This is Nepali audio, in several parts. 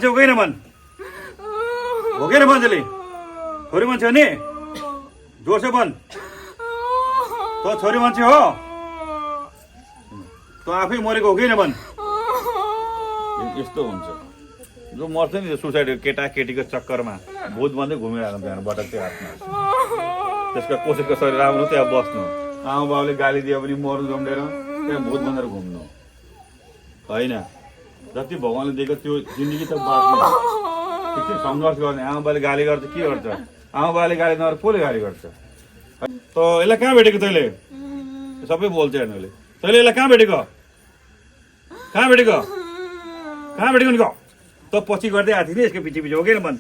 हो गएन भन् हो गएन मान्छेले छोरी मान्छे हो नि जोड से भन् तँ छोरी मान्छे हो तँ आफै मरेको हो कि भन् यस्तो हुन्छ जो मर्छ नि सुसाइड केटा केटीको चक्करमा भूत भन्दै घुमिरहेको त्यहाँ बटकको हातमा त्यसको कसैको शरीर राम्रो त्यहाँ बस्नु आमा बाउले गाली दियो भने मर्नु जम्डेर त्यहाँ भूत भनेर घुम्नु होइन जति भगवान्ले दिएको त्यो जिन्दगी त बाँच्ने ठिक छ सङ्घर्ष गर्ने आमा बाउले गाली गर्छ के गर्छ आमा बाउले गाली नगरेर कसले गाली गर्छ त यसलाई कहाँ भेटेको तैँले सबै बोल्छ हेर्नुले तैँले यसलाई कहाँ भेटेको कहाँ भेटेको कहाँ भेटेको नि त पछि गर्दै आएको थिएँ नि यसको पछि पछि हो कि भन्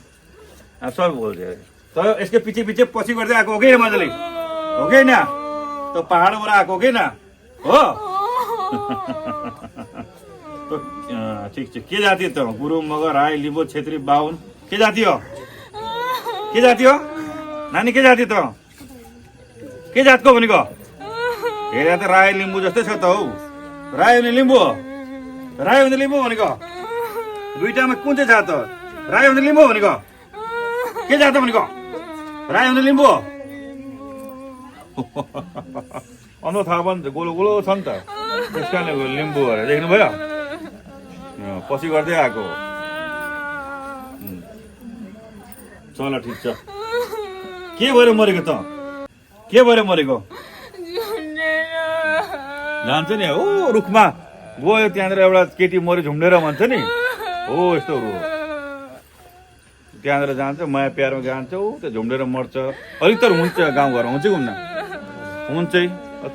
सबै बोल्छ त यसको पछि पछि पछि गर्दै आएको हो कि मजाले हो कि न त पहाडबाट आएको हो कि न हो ठिक छ के जाति त गुरुङ मगर राई लिम्बू छेत्री बाहुन के जाति हो के जाति हो नानी के जाति त के जातको भनेको हेरे त राई लिम्बू जस्तै छ त हौ राई भने लिम्बू राई भने लिम्बू भनेको दुईटामा कुन चाहिँ जात हो राई भने लिम्बू भनेको के जात भनेको राई भने लिम्बू अनु थाहा भयो नि त गोलो गोलो छ नि त त्यस कारणले लिम्बू अरे देख्नुभयो पछि गर्दै आएको चल ठिक छ के भएर मरेको त के भएर मरेको जान्छ नि हो रुखमा गयो त्यहाँनिर एउटा केटी मऱ्यो झुम्डेर भन्छ नि हो यस्तोहरू त्यहाँनिर जान्छ माया प्यारमा जान्छ ऊ त्यो झुम्डेर मर्छ अलिक तर हुन्छ गाउँघरमा हुन्छ घुम्न हुन्छै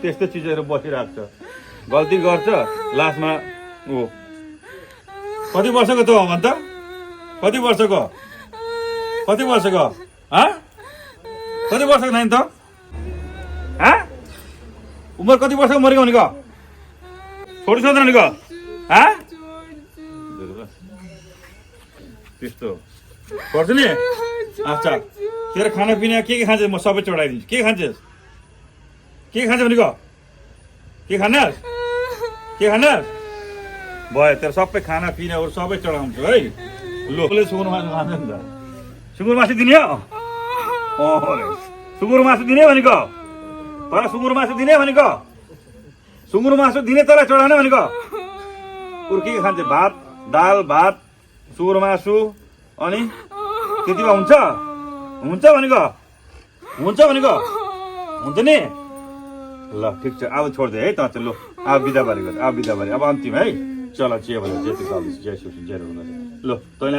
त्यस्तै चिजहरू बसिरहेको छ गल्ती गर्छ लास्टमा ऊ कति वर्षको त हो भन् त कति वर्षको कति वर्षको कति वर्षको नानी त उमेर कति वर्षको मरेको भनेको छोडी छोड्दैन भनेको त्यस्तो गर्छ नि अच्छा तेरो खानापिना के खान्छ म सबै चढाइदिन्छु के खान्छस् के खान्छ भनेको के खानास् के खानास् भयो तेरो सबै खानापिनाहरू सबै चढाउँछु है लोकले सुँगुर मासु खान्छ नि त सुँगुर मासु दिने हो सुँगुर मासु दिने भनेको तर सुँगुर मासु दिने भनेको सुँगुर मासु दिने तँलाई चढाउने भनेको कुरो के खान्छ भात दाल भात सुँगुर मासु अनि त्यतिमा हुन्छ हुन्छ भनेको हुन्छ भनेको हुन्छ नि ल ठिक छ अब छोडिदे है त ल अब बिदा बारी अब बिदा बारी अब अन्तिम है चल जे भयो जे जय श्री जय ल तैँले